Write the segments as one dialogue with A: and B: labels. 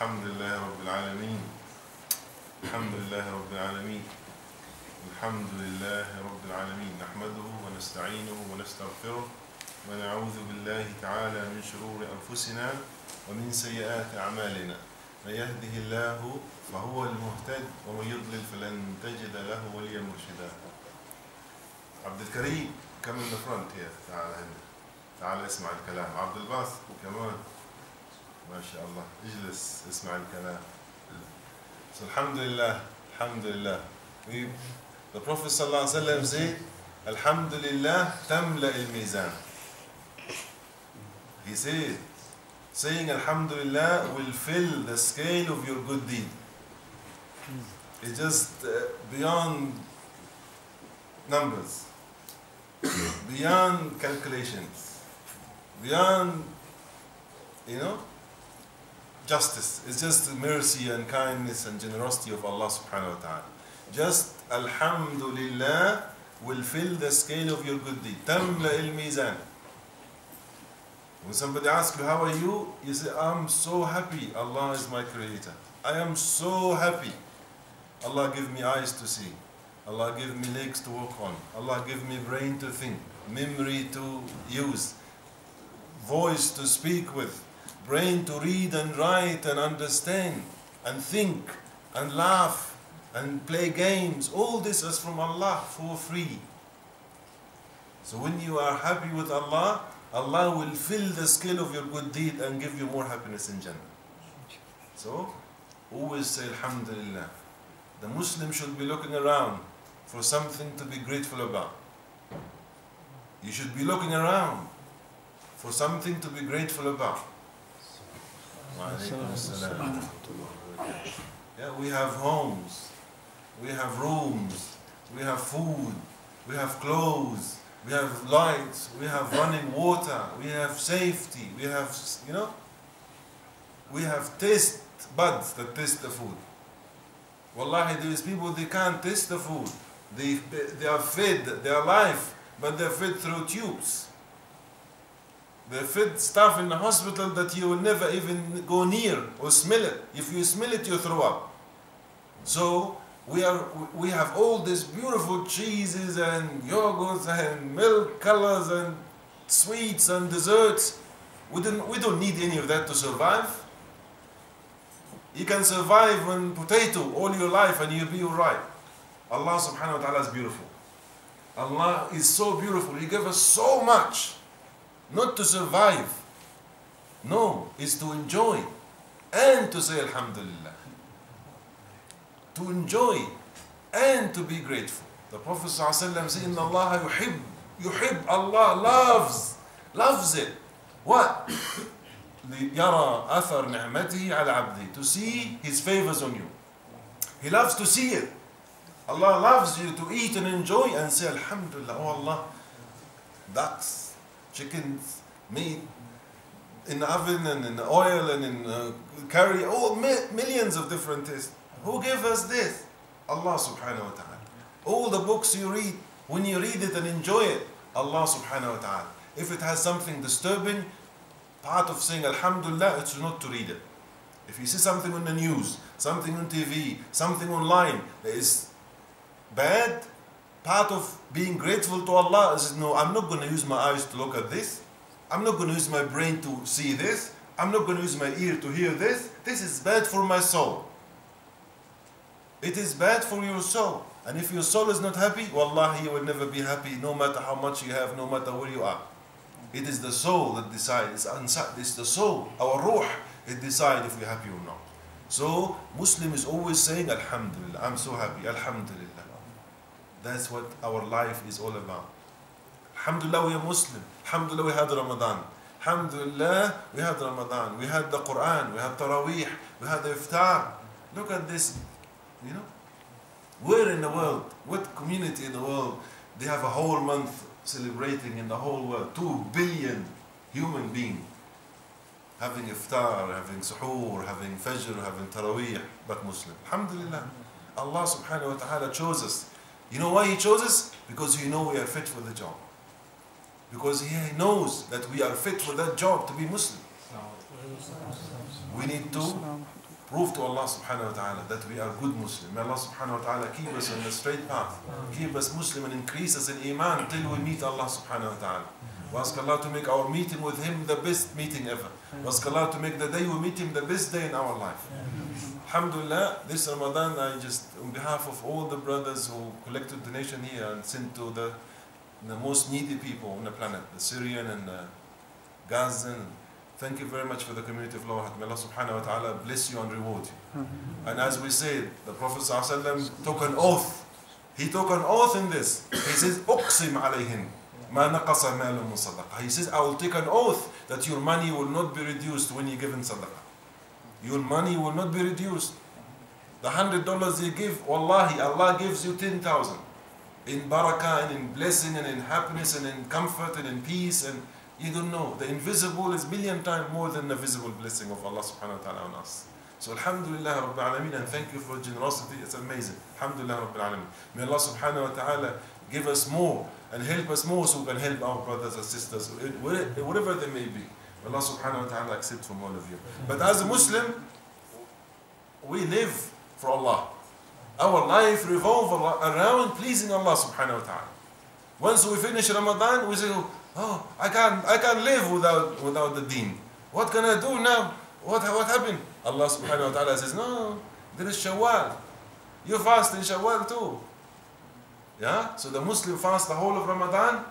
A: الحمد لله رب العالمين الحمد لله رب العالمين الحمد لله رب العالمين نحمده ونستعينه ونستغفره ونعوذ بالله تعالى من شرور أنفسنا ومن سيئات أعمالنا من يهده الله فهو المهتد ومن يضلل فلن تجد له وليا مرشدا. عبد الكريم come in the front here. تعال هنا تعال اسمع الكلام. عبد الباسط كمان ما شاء الله اجلس اسمع الكلام. So alhamdulillah, alhamdulillah. The Prophet sallallahu alaihi wasallam said, alhamdulillah tamla al-mizan. He said, saying alhamdulillah will fill the scale of your good deed. It's just beyond numbers, beyond calculations, beyond, justice. It's just the mercy and kindness and generosity of Allah subhanahu wa ta'ala. Just alhamdulillah will fill the scale of your good deed. Tamla al-mizan. When somebody asks you, how are you? You say, I'm so happy. Allah is my creator. I am so happy. Allah give me eyes to see. Allah give me legs to walk on. Allah give me brain to think, memory to use, voice to speak with, brain to read and write and understand and think and laugh and play games. All this is from Allah for free. So when you are happy with Allah, Allah will fill the scale of your good deed and give you more happiness in Jannah. So always say alhamdulillah. The Muslim should be looking around for something to be grateful about. You should be looking around for something to be grateful about. Yeah, we have homes, we have rooms, we have food, we have clothes, we have lights, we have running water, we have safety, we have, we have taste buds that taste the food. Wallahi, there is people, they can't taste the food. They are fed, they are alive, but they're fed through tubes. They're fed stuff in the hospital that you will never even go near or smell it. If you smell it, you throw up. So we have all these beautiful cheeses and yogurts and milk colors and sweets and desserts. We don't need any of that to survive. You can survive on potato all your life and you'll be alright. Allah subhanahu wa ta'ala is beautiful. Allah is so beautiful. He gave us so much. Not to survive. No, it's to enjoy and to say alhamdulillah. To enjoy and to be grateful. The Prophet ﷺ said, Inna Allah yuhib, Allah loves it. What? لِيَرَى أَثَرْ نِعْمَتِهِ عَلَى عَبْدِهِ. To see His favors on you. He loves to see it. Allah loves you to eat and enjoy and say alhamdulillah. Oh Allah, ducks, chickens, meat, in the oven and in the oil and in curry, millions of different tastes. Who gave us this? Allah subhanahu wa ta'ala. All the books you read, when you read it and enjoy it, Allah subhanahu wa ta'ala. If it has something disturbing, part of saying alhamdulillah, it's not to read it. If you see something on the news, something on TV, something online that is bad, part of being grateful to Allah is, no, I'm not going to use my eyes to look at this. I'm not going to use my brain to see this. I'm not going to use my ear to hear this. This is bad for my soul. It is bad for your soul. And if your soul is not happy, wallahi, you will never be happy no matter how much you have, no matter where you are. It is the soul that decides. It's the soul, our ruh, it decides if we're happy or not. So, Muslim is always saying, alhamdulillah, I'm so happy, alhamdulillah. That's what our life is all about. Alhamdulillah, we are Muslim. Alhamdulillah, we had Ramadan. Alhamdulillah, we had Ramadan. We had the Quran, we had Taraweeh, we had the Iftar. Look at this, Where in the world, what community in the world, they have a whole month celebrating in the whole world. 2 billion human beings having Iftar, having Suhoor, having Fajr, having Taraweeh, but Muslim. Alhamdulillah. Allah subhanahu wa ta'ala chose us. You know why He chose us? Because He knows we are fit for the job. Because He knows that we are fit for that job to be Muslim. We need to prove to Allah subhanahu wa ta'ala that we are good Muslim. May Allah subhanahu wa ta'ala keep us on the straight path, keep us Muslim and increase us in Iman till we meet Allah subhanahu wa ta'ala. We ask Allah to make our meeting with Him the best meeting ever. We ask Allah to make the day we meet Him the best day in our life. Alhamdulillah, this Ramadan, I just, on behalf of all the brothers who collected donation here and sent to the most needy people on the planet, the Syrian and Gazan, thank you very much for the community of Lower Hutt. May Allah subhanahu wa ta'ala bless you and reward you. And as we said, the Prophet ﷺ took an oath. He took an oath in this. He says, أقسم عليهن ما نقص مال من صدقة. He says, I will take an oath that your money will not be reduced when you give in sadaqah. Your money will not be reduced. The $100 you give, wallahi, Allah gives you 10,000. In barakah and in blessing and in happiness and in comfort and in peace, and you don't know. The invisible is 1,000,000 times more than the visible blessing of Allah subhanahu wa ta'ala on us. So alhamdulillah rabbil alameen, and thank you for generosity. It's amazing. Alhamdulillah rabbil alameen. May Allah subhanahu wa ta'ala give us more and help us more so we can help our brothers and sisters, whatever they may be. May Allah subhanahu wa ta'ala accept from all of you. But as a Muslim, we live for Allah. Our life revolves around pleasing Allah subhanahu wa ta'ala. Once we finish Ramadan, we say, oh, I can't live without the deen. What can I do now? What happened? Allah subhanahu wa ta'ala says, no, there is Shawwal. You fast in Shawwal too. Yeah? So the Muslim fast the whole of Ramadan.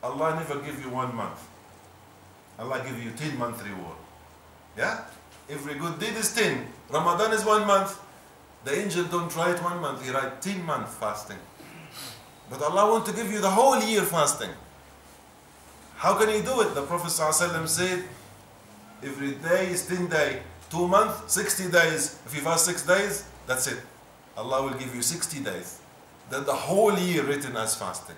A: Allah never give you 1 month. Allah give you 10-month reward. Yeah? Every good deed is 10. Ramadan is 1 month. The angel don't write 1 month, he write 10 months fasting. But Allah wants to give you the whole year fasting. How can He do it? The Prophet ﷺ said, every day is 10 days. 2 months, 60 days. If you fast 6 days, that's it. Allah will give you 60 days. That the whole year written as fasting.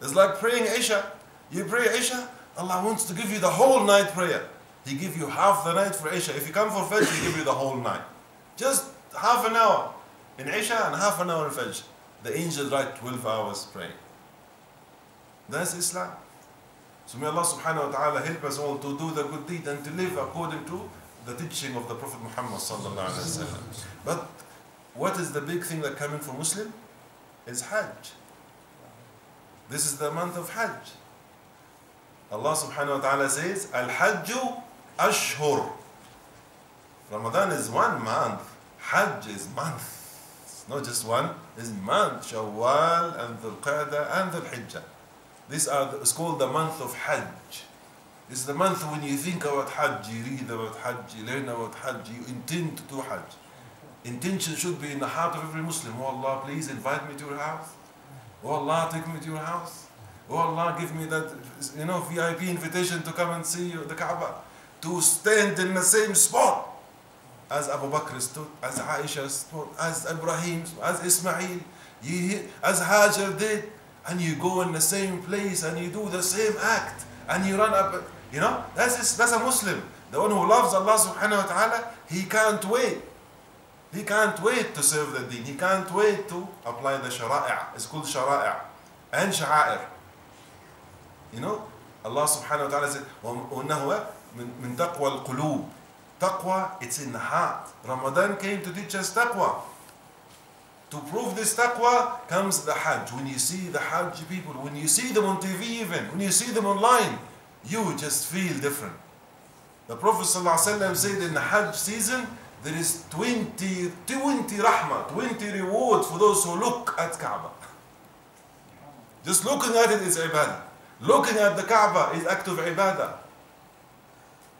A: It's like praying Isha. You pray Isha, Allah wants to give you the whole night prayer. He give you half the night for Isha. If you come for Fajr, He give you the whole night. Just half an hour in Isha and half an hour in Fajr. The angels write 12 hours praying. That's Islam. So may Allah subhanahu wa ta'ala help us all to do the good deed and to live according to the teaching of the Prophet Muhammad sallallahu alaihi wasallam. But what is the big thing that coming for Muslim? Is Hajj. This is the month of Hajj. Allah subhanahu wa ta'ala says, Al-Hajju Ashhur. Ramadan is 1 month. Hajj is month. It's not just one, it's month. Shawwal and Dhul Qa'dah and Dhul Hijjah. It's called the month of Hajj. It's the month when you think about Hajj, you read about Hajj, you learn about Hajj, you intend to do Hajj. Intention should be in the heart of every Muslim. Oh Allah, please invite me to your house. Oh Allah, take me to your house. Oh Allah, give me that, VIP invitation to come and see the Kaaba. To stand in the same spot as Abu Bakr stood, as Aisha stood, as Ibrahim, as Ismail, as Hajar did. And you go in the same place and you do the same act. And you run up, that's a Muslim. The one who loves Allah subhanahu wa ta'ala, he can't wait. He can't wait to serve the deen. He can't wait to apply the shara'i'. It's called shara'i' and sha'air. Allah subhanahu wa ta'ala said, وَإِنَّهُ مِن تَقْوَى الْقُلُوبِ. Taqwa, it's in the heart. Ramadan came to teach us taqwa. To prove this taqwa comes the Hajj. When you see the Hajj people, when you see them on TV even, when you see them online, you just feel different. The Prophet ﷺ said in the Hajj season, there is 20 rahmah, 20 rewards for those who look at Kaaba. Just looking at it is ibadah. Looking at the Kaaba is act of ibadah.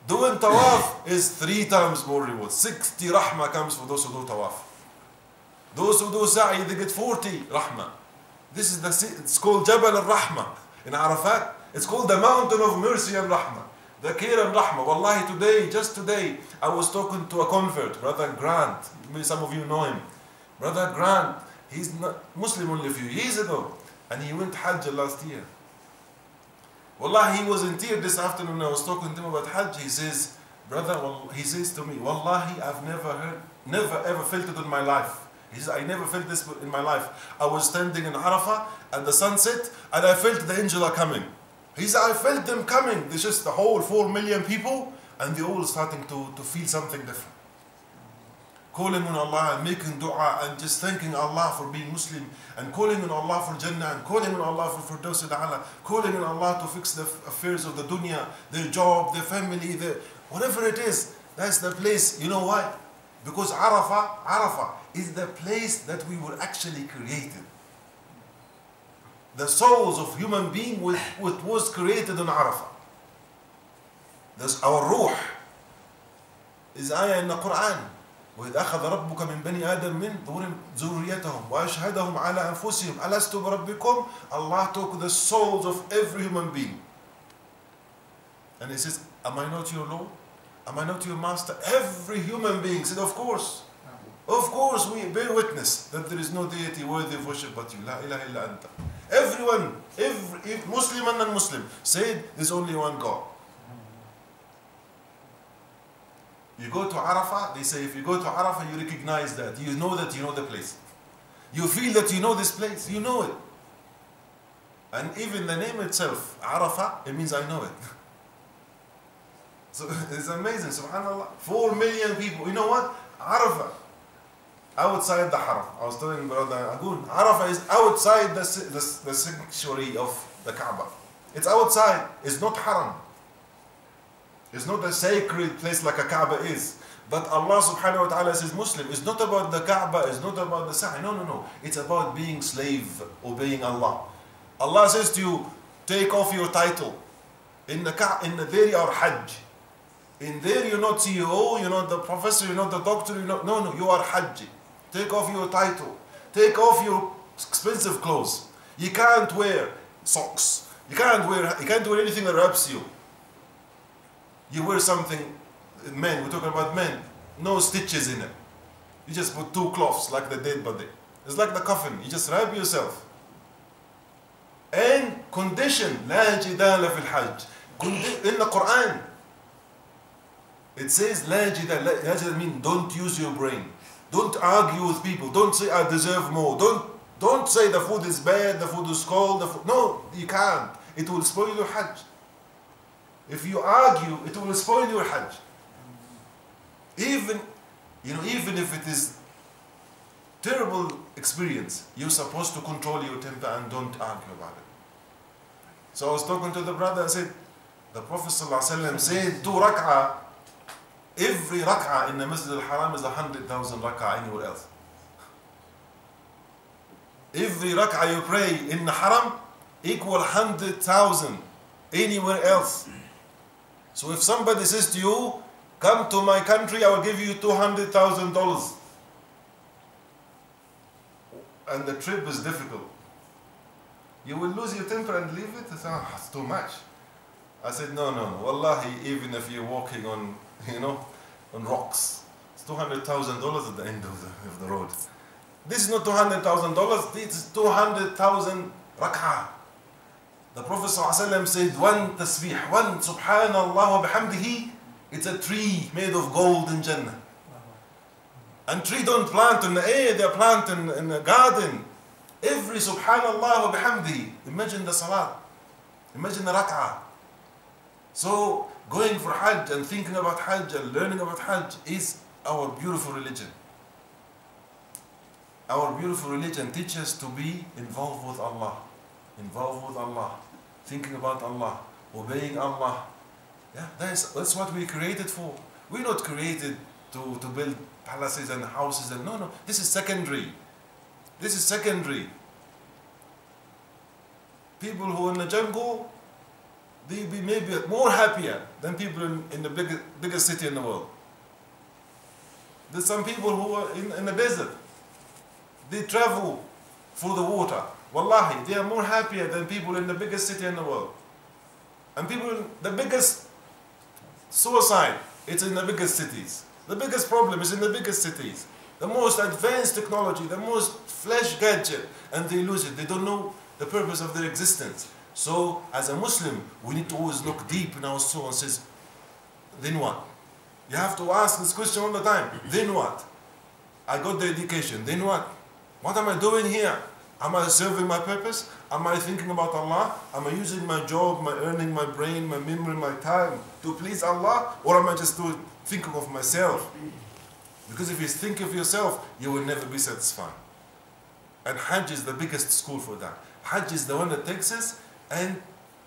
A: Doing tawaf is 3 times more reward. 60 rahmah comes for those who do tawaf. Those who do sa'i, they get 40 rahmah. This is it's called Jabal al-Rahmah in Arafat. It's called the mountain of mercy and rahmah. The care and rahmah. Wallahi, just today, I was talking to a convert, Brother Grant. Maybe some of you know him. Brother Grant, he's not Muslim only a few years ago. And he went Hajj last year. Wallahi, he was in tears this afternoon when I was talking to him about Hajj. He says, brother, he says to me, Wallahi, I've never ever felt it in my life. He says, I never felt this in my life. I was standing in Arafah at the sunset and I felt the angels are coming. He said, I felt them coming. There's just the whole 4 million people and they're all starting to feel something different. calling on Allah and making dua and just thanking Allah for being Muslim and calling on Allah for Jannah and calling on Allah for Firdaus al-A'la, calling on Allah to fix the affairs of the dunya, their job, their family, whatever it is. That's the place. You know why? Because Arafah is the place that we were actually created. The souls of human being was created on Arafah. That's our ruh. Is ayah in the Quran. وإذ أخذ ربك من بني آدم من ذريتهم وأشهدهم على أنفسهم ألست بربكم. Allah took the souls of every human being. And He says, am I not your Lord? Am I not your master? Every human being said, of course. Of course, we bear witness that there is no deity worthy of worship but you. La ilaha illa anta. Everyone, every Muslim and non-Muslim, said there's only one God. You go to Arafah, they say if you go to Arafah, you recognize that. You know the place. You feel that you know this place. You know it. And even the name itself, Arafah, it means I know it. So it's amazing, subhanAllah. 4 million people. You know what? Arafah, outside the Haram. I was telling Brother Agun, Arafah is outside the sanctuary of the Kaaba. It's outside. It's not Haram. It's not a sacred place like a Kaaba is. But Allah subhanahu wa ta'ala says Muslim. It's not about the Kaaba. It's not about the Sa'i. No. It's about being slave, obeying Allah. Allah says to you, take off your title. In there you are Hajj. In there you're not CEO, you're not the professor, you're not the doctor, no, you are Hajj. Take off your title. Take off your expensive clothes. You can't wear socks. You can't wear anything that wraps you. You wear something, men, we're talking about men, no stitches in it. You just put 2 cloths like the dead body. It's like the coffin, you just wrap yourself. And condition, لا جدال في الحج. In the Quran, it says لا جدال means don't use your brain. Don't argue with people. Don't say I deserve more. Don't say the food is bad, the food is cold. No, you can't. It will spoil your Hajj. If you argue, it will spoil your Hajj. Even if it is terrible experience, you're supposed to control your temper and don't argue about it. So I was talking to the brother, I said, the Prophet ﷺ said 2 rak'ah, every rak'ah in the Masjid al-Haram is 100,000 rak'ah anywhere else. Every rak'ah you pray in the Haram equal 100,000 anywhere else. So if somebody says to you, come to my country, I will give you $200,000. And the trip is difficult. You will lose your temper and leave it? It's too much. I said, no. Wallahi, even if you're walking on, on rocks, it's $200,000 at the end of the road. This is not $200,000, this is 200,000 rak'ah. The Prophet ﷺ said, one tasbih, one subhanallah wa bihamdihi, it's a tree made of gold in Jannah. And tree don't plant in the air, they plant in a garden. Every subhanallah wa bihamdihi. Imagine the salat. Imagine the rak'ah. So going for Hajj and thinking about Hajj and learning about Hajj is our beautiful religion. Our beautiful religion teaches us to be involved with Allah. Involved with Allah. Thinking about Allah. Obeying Allah. Yeah, that's what we created for. We're not created to build palaces and houses and no. This is secondary. This is secondary. People who are in the jungle, they be maybe more happier than people in the biggest city in the world. There's some people who are in the desert. They travel for the water. Wallahi, they are more happier than people in the biggest city in the world. And people in the biggest suicide, it's in the biggest cities. The biggest problem is in the biggest cities. The most advanced technology, the most flash gadget, and they lose it. They don't know the purpose of their existence. So, as a Muslim, we need to always look deep in our soul and say, then what? You have to ask this question all the time. Then what? I got the education. Then what? What am I doing here? Am I serving my purpose? Am I thinking about Allah? Am I using my job, my earning, my brain, my memory, my time to please Allah? Or am I just thinking of myself? Because if you think of yourself, you will never be satisfied. And Hajj is the biggest school for that. Hajj is the one that takes us and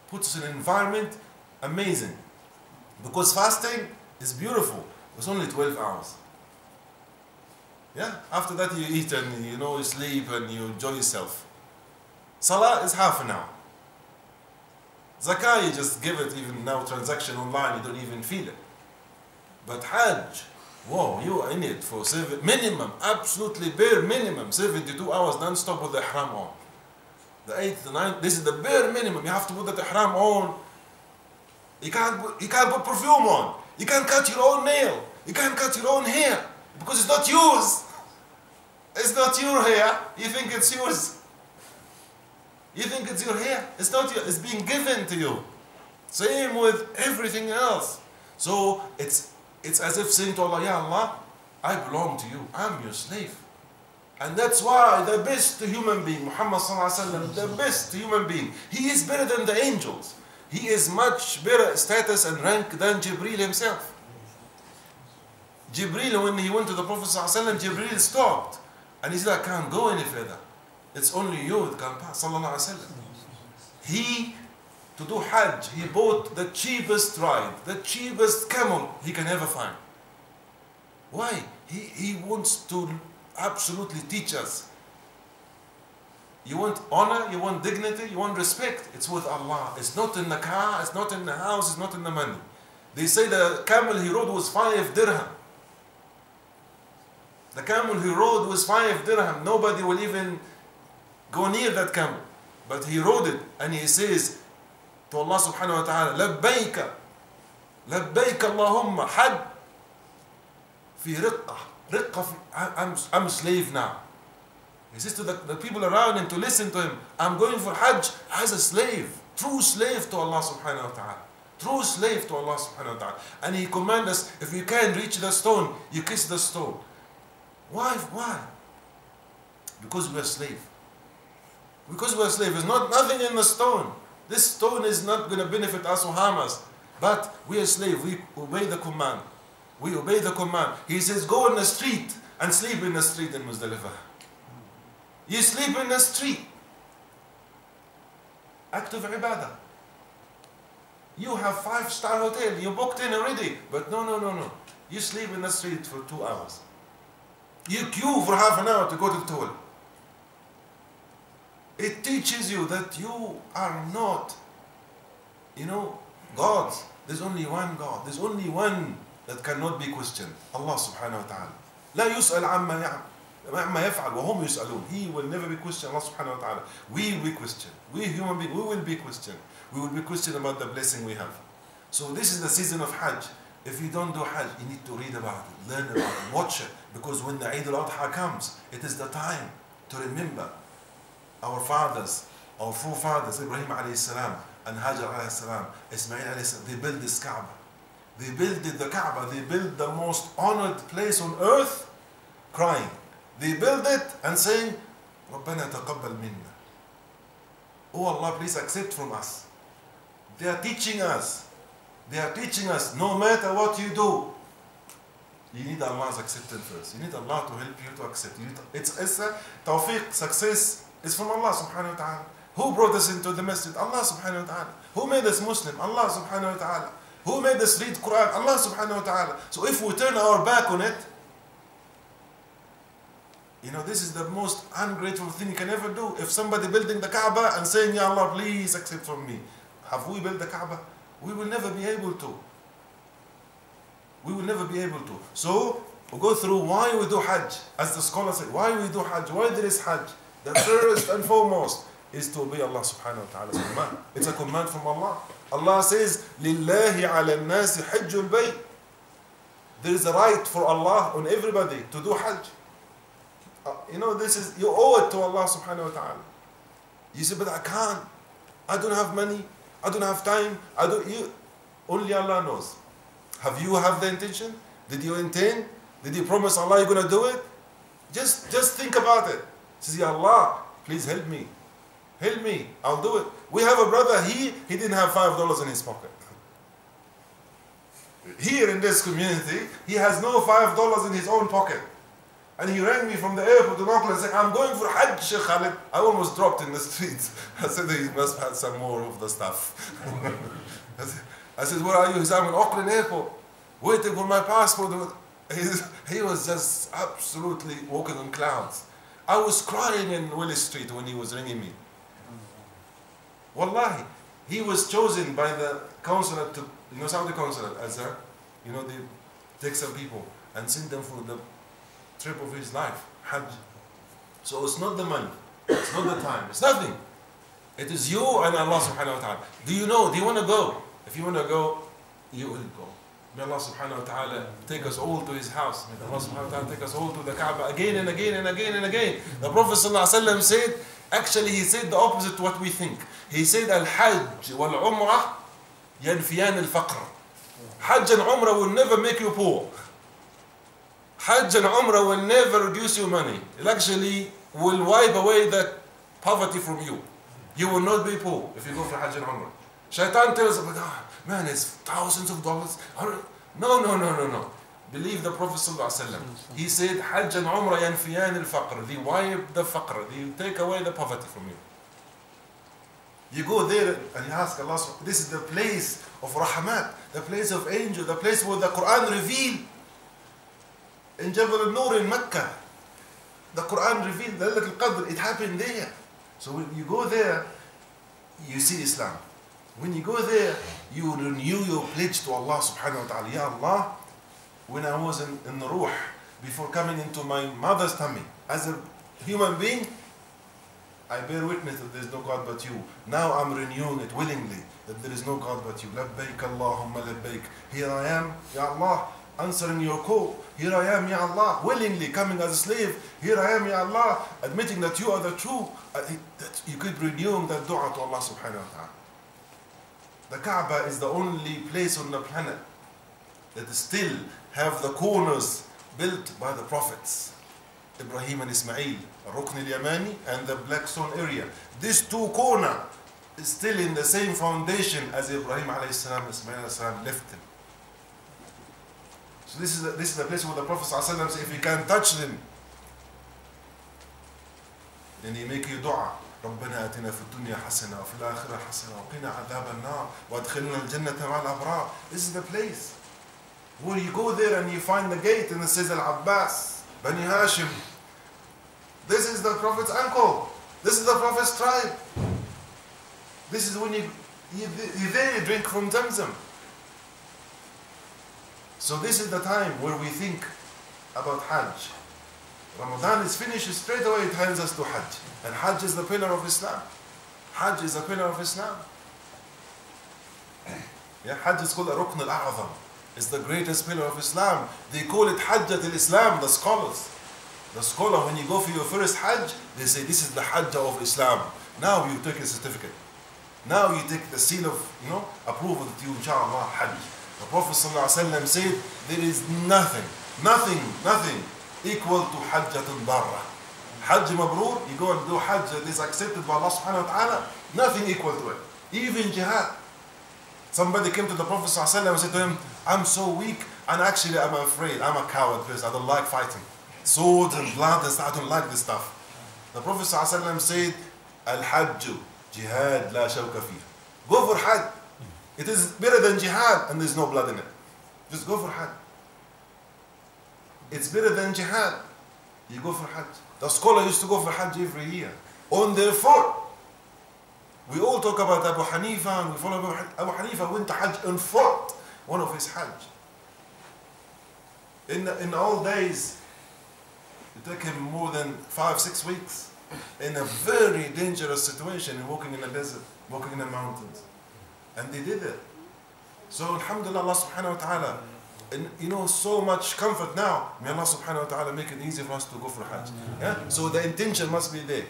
A: puts us in an environment amazing. Because fasting is beautiful. It's only 12 hours. Yeah? After that you eat and you sleep and you enjoy yourself. Salah is half an hour. Zakah, you just give it, even now transaction online, you don't even feel it. But Hajj, whoa, you are in it for minimum, absolutely bare minimum, 72 hours non-stop with the ihram on. The 8th, the 9th, this is the bare minimum. You have to put that ihram on. You can't put perfume on. You can't cut your own nail. You can't cut your own hair. Because it's not yours. It's not your hair. You think it's yours. You think it's your hair. It's not yours. It's being given to you. Same with everything else. So it's as if saying to Allah, Ya Allah, I belong to you. I'm your slave. And that's why the best human being, Muhammad sallallahu alaihi wasallam, the best human being, he is better than the angels. He is much better status and rank than Jibreel himself. Jibreel, when he went to the Prophet sallallahu alaihi wasallam, Jibreel stopped. And he said, I can't go any further. It's only you that can pass, sallallahu alaihi wasallam. He, to do Hajj, he bought the cheapest ride, the cheapest camel he can ever find. Why? He wants to absolutely teach us. You want honor, you want dignity, you want respect. It's with Allah. It's not in the car, it's not in the house, it's not in the money. They say the camel he rode was 5 dirham. The camel he rode was 5 dirham. Nobody will even go near that camel. But he rode it and he says to Allah subhanahu wa ta'ala, لبيك لبيك اللهم حج في رقة I'm a slave now. He says to the people around him to listen to him, I'm going for Hajj as a slave, true slave to Allah subhanahu wa ta'ala. True slave to Allah subhanahu wa ta'ala. And he commands us, if you can't reach the stone, you kiss the stone. Why? Why? Because we are slave. Because we are slave. There's nothing in the stone. This stone is not going to benefit us or harm us. But we are slave. We obey the command. We obey the command. He says, go in the street and sleep in the street in Muzdalifah. You sleep in the street. Act of ibadah. You have 5-star hotel. You booked in already. But no. You sleep in the street for 2 hours. You queue for half an hour to go to the toilet. It teaches you that you are not, gods. There's only one God. There's only one that cannot be questioned. Allah subhanahu wa ta'ala. لا يسأل عما يفعل وهم يسألون. He will never be questioned. Allah subhanahu wa ta'ala. We will be questioned. We human beings, we will be questioned. We will be questioned about the blessing we have. So this is the season of Hajj. If you don't do Hajj, you need to read about it, learn about it, watch it. Because when the Eid al-Adha comes, it is the time to remember our fathers, our forefathers, Ibrahim alayhi salam, and Hajar alayhi salam, Ismail alayhi salam. They built this Kaaba. They built the Kaaba. They built the most honored place on earth, crying. They built it and saying, رَبَّنَا تَقَبَّلْ مِنَّا. Oh Allah, please accept from us. They are teaching us. They are teaching us, no matter what you do, you need Allah's acceptance first. You need Allah to help you to accept. It's a tawfiq, success is from Allah subhanahu wa ta'ala. Who brought us into the masjid? Allah subhanahu wa ta'ala. Who made us Muslim? Allah subhanahu wa ta'ala. Who made us read Quran? Allah subhanahu wa ta'ala. So if we turn our back on it, this is the most ungrateful thing you can ever do. If somebody building the Kaaba and saying, Ya Allah, please accept from me. Have we built the Kaaba? We will never be able to. We will never be able to. So, we go through why we do Hajj. As the scholars say, why we do Hajj? Why there is Hajj? The first and foremost is to obey Allah subhanahu wa ta'ala's command. It's a command from Allah. Allah says, لِلَّهِ عَلَى النَّاسِ حِجُّ الْبَيْتِ. There is a right for Allah on everybody to do Hajj. This is, you owe it to Allah subhanahu wa ta'ala. You say, but I can't. I don't have money. I don't have time. Only Allah knows. Have you the intention? Did you intend? Did you promise Allah you're going to do it? Just think about it. Says, Ya Allah, please help me. Help me. I'll do it. We have a brother, he didn't have $5 in his pocket. here in this community, he has no $5 in his own pocket. And he rang me from the airport in Auckland saying, I'm going for Hajj, Sheikh Khalid. I almost dropped in the street. I said, he must have had some more of the stuff. I said, where are you? He said, I'm in Auckland airport, waiting for my passport. He was just absolutely walking on clouds. I was crying in Willis Street when he was ringing me. Wallahi, he was chosen by the consulate to, Saudi consulate, as a, they take some people and send them for the trip of his life, Hajj. So it's not the money, it's not the time, it's nothing. It is you and Allah subhanahu wa ta'ala. Do you want to go? If you want to go, you will go. May Allah subhanahu wa ta'ala take us all to his house. May Allah subhanahu wa ta'ala take us all to the Kaaba again and again and again and again. The Prophet sallallahu alaihi wasallam said, actually he said the opposite to what we think. He said, Al-Hajj wal-Umrah yanfiyan al-faqr. Hajj and Umrah will never make you poor. Hajj and Umrah will never reduce your money. It actually will wipe away the poverty from you. You will not be poor if you go for Hajj and Umrah. Shaitan tells us, man, it's thousands of dollars. No. Believe the Prophet ﷺ. He said, Hajj and Umrah yanfiyan al-faqr. They wipe the faqr. They take away the poverty from you. You go there and you ask Allah, this is the place of rahmat, the place of angel, the place where the Quran revealed. In Jabal al-Nur in Mecca, the Quran revealed the Laylatul Qadr. It happened there. So when you go there, you see Islam. When you go there, you renew your pledge to Allah subhanahu wa ta'ala. Ya Allah, when I was in the ruh, before coming into my mother's tummy, as a human being, I bear witness that there is no God but you. Now I'm renewing it willingly, that there is no God but you. Labbaik Allahumma labbaik. Here I am, Ya Allah, answering your call. Here I am, Ya Allah, willingly coming as a slave. Here I am, Ya Allah, admitting that you are the true. That you keep renewing that dua to Allah subhanahu wa ta'ala. The Kaaba is the only place on the planet that still have the corners built by the prophets. Ibrahim and Ismail, Rukn al-Yamani and the Black Stone area. These two corners is still in the same foundation as Ibrahim alayhi salam, Ismail alayhi salam left them. So this is the place where the Prophet ﷺ said, if you can touch them, then he make you dua. ربنا آتنا في الدنيا حسنة وفي الآخرة حسنة وقنا عذاب النار وادخلنا الجنة مع الأبرار. This is the place where you go there and you find the gate and it says Al-Abbas, Bani Hashim. This is the Prophet's uncle. This is the Prophet's tribe. This is when you there you drink from Zamzam. So this is the time where we think about Hajj. Ramadan is finished, straight away it hands us to Hajj. And Hajj is the pillar of Islam. Hajj is the pillar of Islam. Yeah, Hajj is called a Rukn al-A'zam. It's the greatest pillar of Islam. They call it Hajjat al-Islam, the scholars. The scholar, when you go for your first Hajj, they say this is the Hajj of Islam. Now you take a certificate. Now you take the seal of, approval that you, inshallah, Hajj. The Prophet ﷺ said, there is nothing equal to Hajjatun Barra. Hajj Mabrur, you go and do Hajj that is accepted by Allah subhanahu wa ta'ala, nothing equal to it. Even jihad. Somebody came to the Prophet ﷺ and said to him, I'm so weak and actually I'm afraid, I'm a coward person, I don't like fighting. Swords and blood and stuff, I don't like this stuff. The Prophet ﷺ said, Al-Hajju, jihad la shawka fiha. Go for Hajj. It is better than jihad and there's no blood in it. Just go for Hajj. It's better than jihad. You go for Hajj. The scholar used to go for Hajj every year. On their foot. We all talk about Abu Hanifa and we follow Abu Hanifa went to Hajj on foot. One of his Hajj. In the old days, it took him more than 5-6 weeks in a very dangerous situation, walking in the desert, walking in the mountains. And they did it. So Alhamdulillah, Allah subhanahu wa ta'ala, and so much comfort now. May Allah subhanahu wa ta'ala make it easy for us to go for Hajj. Yeah? So the intention must be there.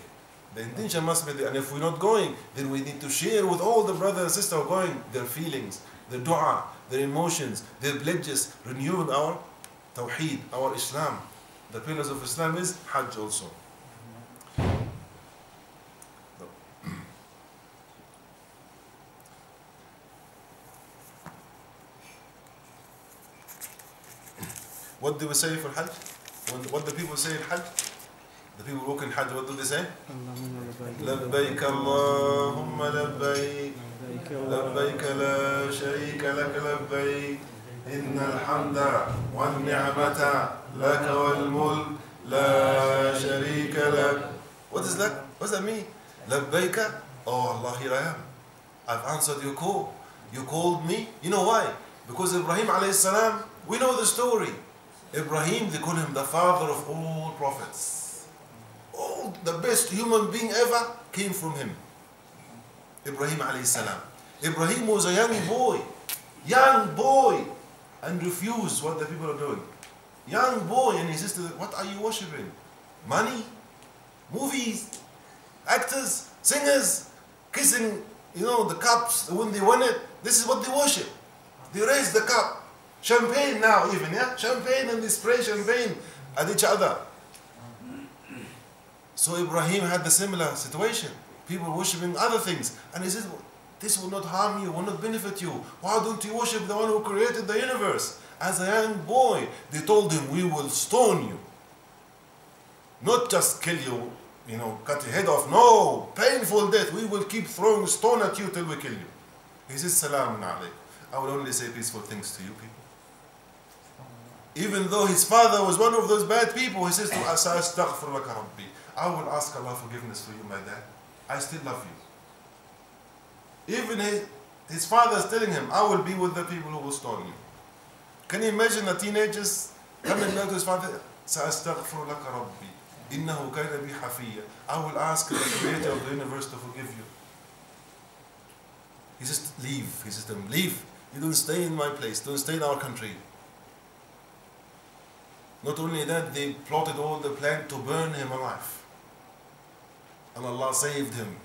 A: The intention must be there. And if we're not going, then we need to share with all the brothers and sisters who are going their feelings, their dua, their emotions, their pledges, renewing our tawheed, our Islam. The pillars of Islam is Hajj also. What do we say for Hajj? What the people say in Hajj? The people walk in Hajj, what do they say? لبيك اللهم لبيك لبيك لا شريك لك لبيك إن الحمد والنعمة لك والملك لا شريك لك. What is that? What does that mean? لبيك. Oh Allah, here I am. I've answered your call. You called me. You know why? Because Ibrahim alayhi salam, we know the story. Ibrahim, they call him the father of all prophets. All the best human being ever came from him. Ibrahim alayhi salam. Ibrahim was a young boy, and refused what the people are doing. Young boy, and he says to them, what are you worshipping? Money? Movies? Actors? Singers? Kissing, the cups when they win it? This is what they worship. They raise the cup. Champagne now even, yeah? Champagne, and they spray champagne at each other. So Ibrahim had the similar situation. People worshipping other things. And he says, this will not harm you, will not benefit you. Why don't you worship the one who created the universe? As a young boy, they told him, we will stone you. Not just kill you, cut your head off. No, painful death. We will keep throwing stone at you till we kill you. He says, Salamun alaykum. I will only say peaceful things to you people. Even though his father was one of those bad people, he says to us, Astaghfir laka Rabbi. I will ask Allah forgiveness for you, my dad. I still love you. Even his father is telling him, I will be with the people who will stone you. Can you imagine the teenagers coming back to his father? Astaghfir laka Rabbi. Innahu kayna bi hafiyya. I will ask the creator of the universe to forgive you. He says, leave. He says to them, leave. You don't stay in my place. Don't stay in our country. Not only that, they plotted all the plan to burn him alive. And Allah saved him.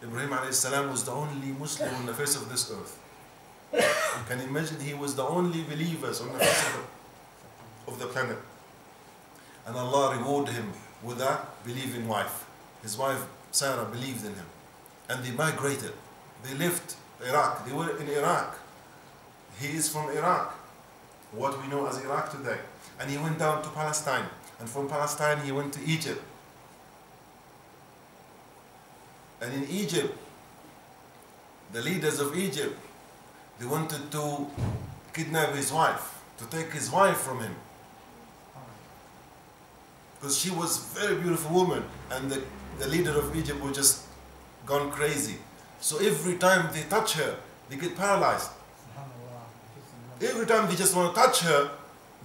A: Ibrahim alayhi salam was the only Muslim on the face of this earth. Can you imagine? He was the only believers on the face of the planet. And Allah rewarded him with a believing wife. His wife Sarah believed in him. And they migrated. They left Iraq. They were in Iraq. He is from Iraq, what we know as Iraq today. And he went down to Palestine. And from Palestine he went to Egypt. And in Egypt, the leaders of Egypt, they wanted to kidnap his wife, to take his wife from him. Because she was a very beautiful woman, and the leader of Egypt was just gone crazy. So every time they touch her, they get paralyzed. Every time they just want to touch her,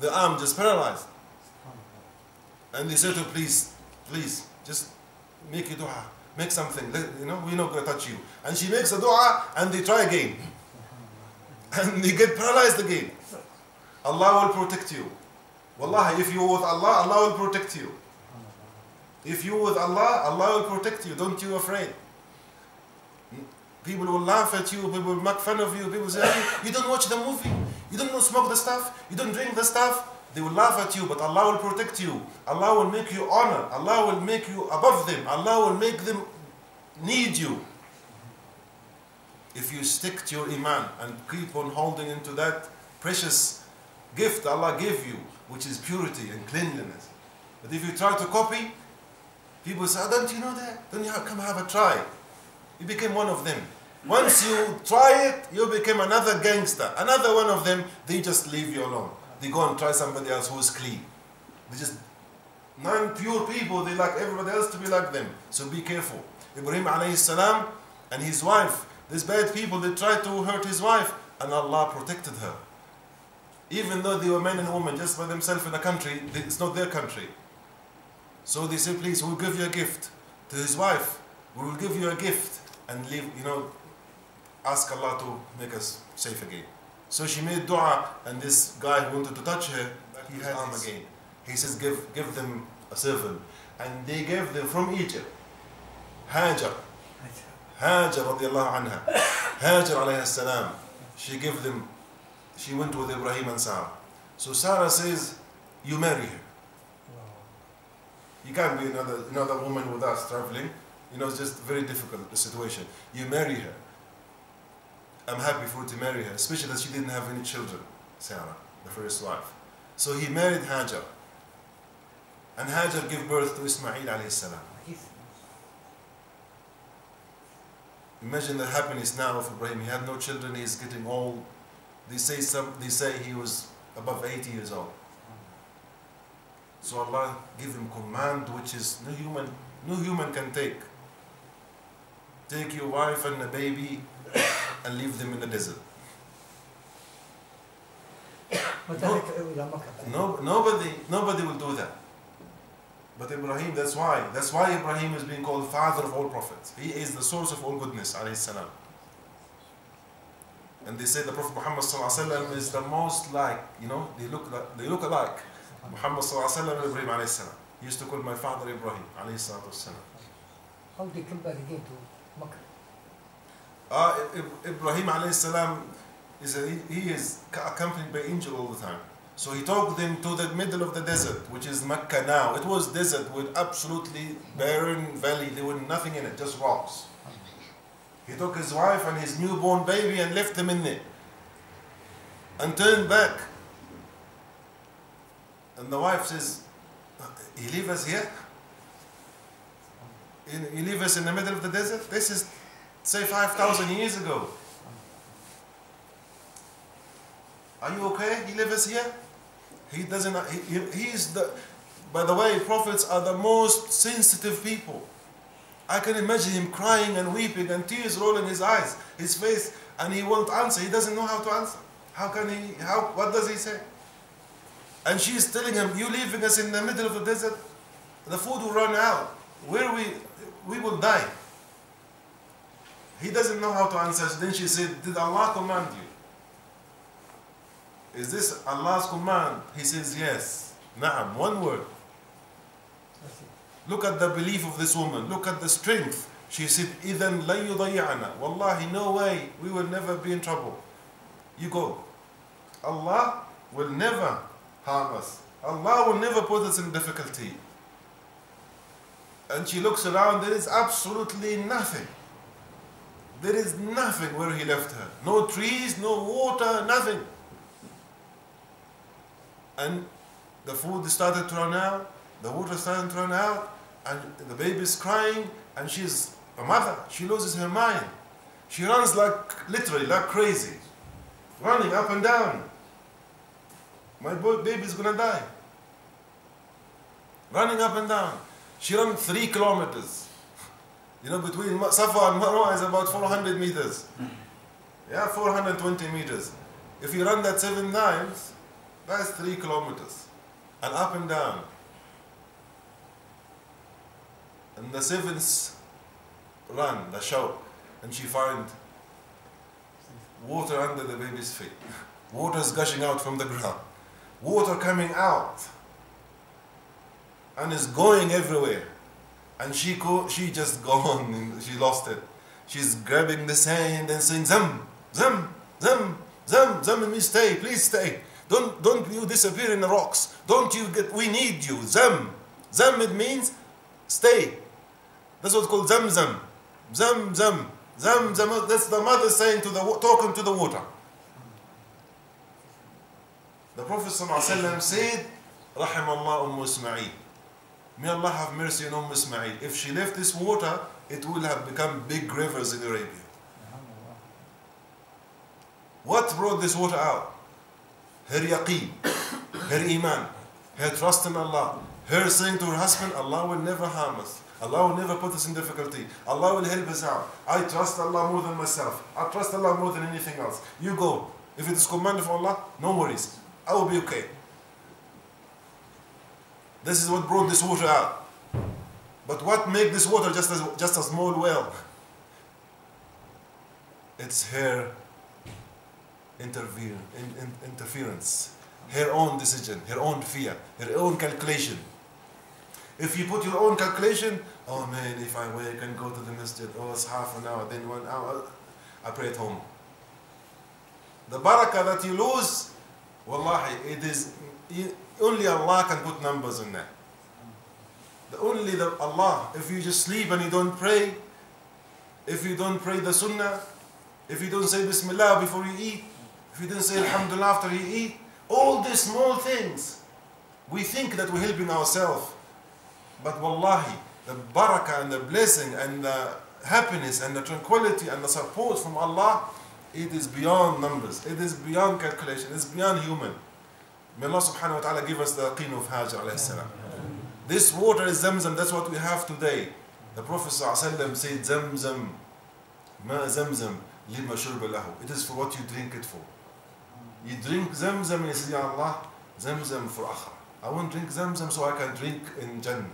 A: the arm just paralyzed. And they said to her, please, just make a dua, make something, we're not going to touch you. And she makes a dua, and they try again. And they get paralyzed again. Allah will protect you. Wallahi, if you're with Allah, Allah will protect you. If you're with Allah, Allah will protect you. Don't you afraid. People will laugh at you, people will make fun of you, people say, hey, you don't watch the movie, you don't smoke the stuff, you don't drink the stuff. They will laugh at you, but Allah will protect you. Allah will make you honor. Allah will make you above them. Allah will make them need you. If you stick to your iman and keep on holding into that precious gift Allah gave you, which is purity and cleanliness. But if you try to copy, people say, oh, don't you know that? Don't you come have a try? You became one of them. Once you try it, you become another gangster. Another one of them, they just leave you alone. They go and try somebody else who is clean. They just, non-pure people, they like everybody else to be like them. So be careful. Ibrahim alayhi salam and his wife, these bad people, they tried to hurt his wife, and Allah protected her. Even though they were men and women just by themselves in a country, it's not their country. So they said, please, we'll give you a gift. To his wife, we will give you a gift and leave, ask Allah to make us safe again. So she made dua, and this guy who wanted to touch her, he had arm again. He says, give them a servant. And they gave them from Egypt, Hajar radiallahu anha. Hajar alayhi salam. She went with Ibrahim and Sarah. So Sarah says, you marry her. You can't be another woman with us traveling. It's just a very difficult situation. You marry her. I'm happy for you to marry her, especially that she didn't have any children, Sarah, the first wife. So he married Hajar. And Hajar gave birth to Ismail alayhi salam. Imagine the happiness now of Ibrahim. He had no children, he's getting old. They say he was above 80 years old. So Allah gave him command which is no human can take. Take your wife and a baby and leave them in the desert. Nobody will do that. But Ibrahim, that's why Ibrahim is being called father of all prophets. He is the source of all goodness, alayhi salam. And they say the Prophet Muhammad sallallahu alaihi wasallam is the most like, they look alike. Muhammad sallallahu alaihi wasallam and Ibrahim alayhi salam. He used to call my father Ibrahim alayhi salatu wasalam.
B: How did he come back again to Makkah?
A: Ibrahim alayhi salam he is accompanied by angel all the time. So he took them to the middle of the desert, which is Mecca now. It was desert with absolutely barren valley. There was nothing in it, just rocks. He took his wife and his newborn baby and left them in there. And turned back. And the wife says, "You leave us here? You leave us in the middle of the desert? This is, say, 5,000 years ago. Are you okay? You leave us here?" He doesn't. He is the. By the way, prophets are the most sensitive people. I can imagine him crying and weeping and tears rolling his eyes, his face, and he won't answer. He doesn't know how to answer. How can he? What does he say? And she is telling him, "You leaving us in the middle of the desert? The food will run out. We will die." He doesn't know how to answer. Then she said, "Did Allah command you? Is this Allah's command?" He says, "Yes." Na'am, one word. Look at the belief of this woman. Look at the strength. She said, "Idhan la yudayya'ana." Wallahi, no way. We will never be in trouble. You go. Allah will never harm us. Allah will never put us in difficulty. And she looks around. There is absolutely nothing. There is nothing where he left her. No trees, no water, nothing. And the food started to run out, the water started to run out, and the baby is crying, and she's a mother. She loses her mind. She runs literally like crazy, running up and down. My baby is gonna die. Running up and down. She ran 3 kilometers. Between Safa and Marwa is about 400 meters. Yeah, 420 meters. If you run that 7 times, that's 3 kilometers. And up and down. And the 7th run, the show, and she found water under the baby's feet. Water is gushing out from the ground. Water coming out. And is going everywhere. And she just gone, and she lost it. She's grabbing the sand and saying, "Zam, zam, zam, zam, zam," and me, "Stay, please stay. Don't you disappear in the rocks. We need you. Zam. Zam, it means stay. That's what's called zam zam. Zam zam. Zam zam. That's the mother saying talking to the water. The Prophet ﷺ said, "Rahim Allah Ismail." May Allah have mercy on Ismail. If she left this water, it will have become big rivers in Arabia. What brought this water out? Her yaqeen, her iman, her trust in Allah, her saying to her husband, "Allah will never harm us. Allah will never put us in difficulty. Allah will help us out. I trust Allah more than myself. I trust Allah more than anything else. You go. If it is commanded from Allah, no worries. I will be okay." This is what brought this water out. But what made this water just a small well? It's her interference, her own decision, her own fear, her own calculation. If you put your own calculation, "Oh man, if I wake and go to the masjid, it's half an hour, then 1 hour, I pray at home." The barakah that you lose, wallahi, it is only Allah can put numbers on that. Allah, if you just sleep and you don't pray, if you don't pray the sunnah, if you don't say Bismillah before you eat, if you don't say Alhamdulillah after you eat, All these small things, we think that we're helping ourselves. But wallahi, the barakah and the blessing and the happiness and the tranquility and the support from Allah, it is beyond numbers. It is beyond calculation. It's beyond human. May Allah subhanahu wa ta'ala give us the yaqeen of Hajar alayhi salam. This water is Zamzam. That's what we have today. The Prophet sallallahu alayhi wa sallam said, Zamzam, ma Zamzam, lima shurba lahu. It is for what you drink it for. You drink Zamzam and you say, Ya Allah, Zamzam for akhirah. I want to drink Zamzam so I can drink in Jannah.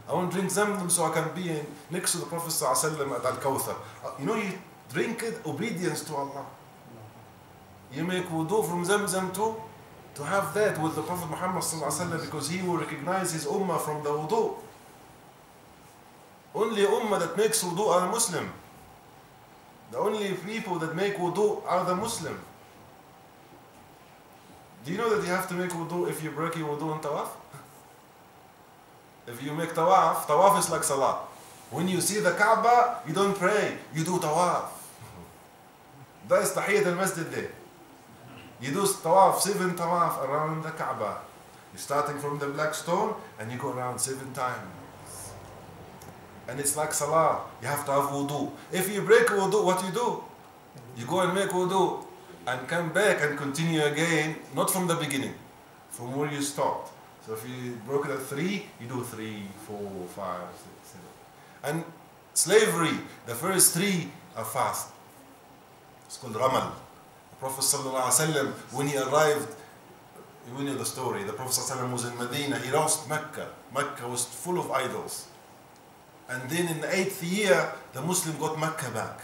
A: I want to drink Zamzam so I can be next to the Prophet ﷺ at Al-Kawthar. You know, you drink it, obedience to Allah. You make wudu from Zamzam too, to have that with the Prophet Muhammad ﷺ, because he will recognize his ummah from the wudu. Only ummah that makes wudu are the Muslim. The only people that make wudu are the Muslim. Do you know that you have to make wudu if you break your wudu in tawaf? If you make tawaf, tawaf is like salah. When you see the Kaaba, you don't pray, you do tawaf. That is tahiyyat al-masjid there. You do tawaf, 7 tawaf around the Kaaba. You're starting from the black stone and you go around 7 times. And it's like salah. You have to have wudu. If you break wudu, what you do? You go and make wudu and come back and continue again, not from the beginning, from where you stopped. So if you broke it at 3, you do 3, 4, 5, 6, 7. And slavery, the first 3 are fast. It's called Ramal. The Prophet ﷺ, when he arrived, you know the story, the Prophet ﷺ was in Medina, he lost Mecca. Mecca was full of idols. And then in the 8th year, the Muslim got Mecca back.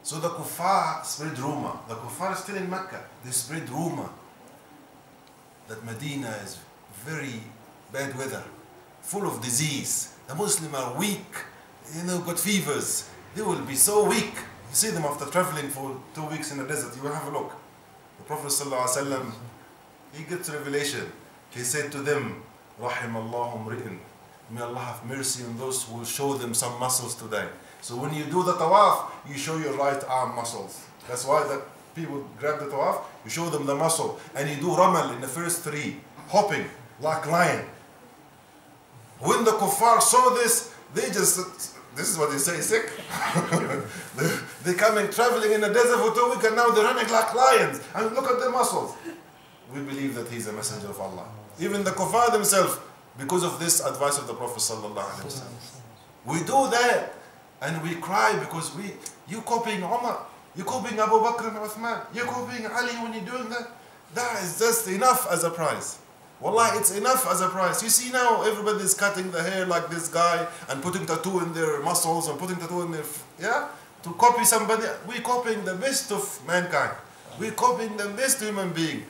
A: So the kuffar spread rumor. The kuffar is still in Mecca. They spread rumor that Medina is very bad weather, full of disease. The Muslims are weak, got fevers. They will be so weak. You see them after traveling for 2 weeks in the desert. You will have a look. The Prophet ﷺ, he gets revelation. He said to them, Rahim Allahu mri'in. May Allah have mercy on those who will show them some muscles today. So when you do the tawaf, you show your right arm muscles. That's why the people grab the tawaf, you show them the muscle. And you do ramal in the first 3, hopping like lion. When the kuffar saw this, they just, this is what they say, sick. They're coming, traveling in the desert for 2 weeks and now they're running like lions. And look at their muscles. We believe that he's a messenger of Allah. Even the kuffar themselves, because of this advice of the Prophet sallallahu alaihi wasallam. We do that. And we cry because you copying Umar, you copying Abu Bakr and Uthman, you copying Ali when you're doing that. That is just enough as a prize. Wallah, it's enough as a prize. You see now everybody's cutting the hair like this guy and putting tattoo in their muscles and putting tattoo in their, to copy somebody. We're copying the best of mankind. We're copying the best human being.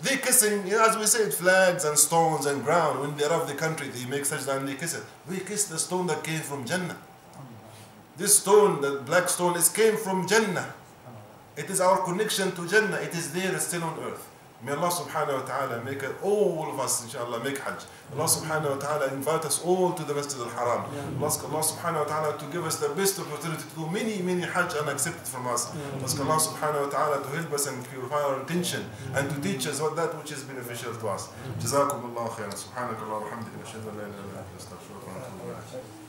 A: They're kissing, as we said, flags and stones and ground. When they arrive the country, they make sajda and they kiss it. We kiss the stone that came from Jannah. This stone, the black stone, came from Jannah. It is our connection to Jannah. It is there, still on earth. May Allah subhanahu wa ta'ala make it, all of us, inshallah, make Hajj. Allah subhanahu wa ta'ala invite us all to the Masjid al-Haram. Allah subhanahu wa ta'ala to give us the best opportunity to do many, many Hajj and accept it from us. Ask Allah subhanahu wa ta'ala to help us and purify our intention and to teach us what that which is beneficial to us. Jazakum Allah khairan. Subhanakallah wa hamdika. Ashhadu an la ilaha illa anta astaghfiruka wa atubu ilayk.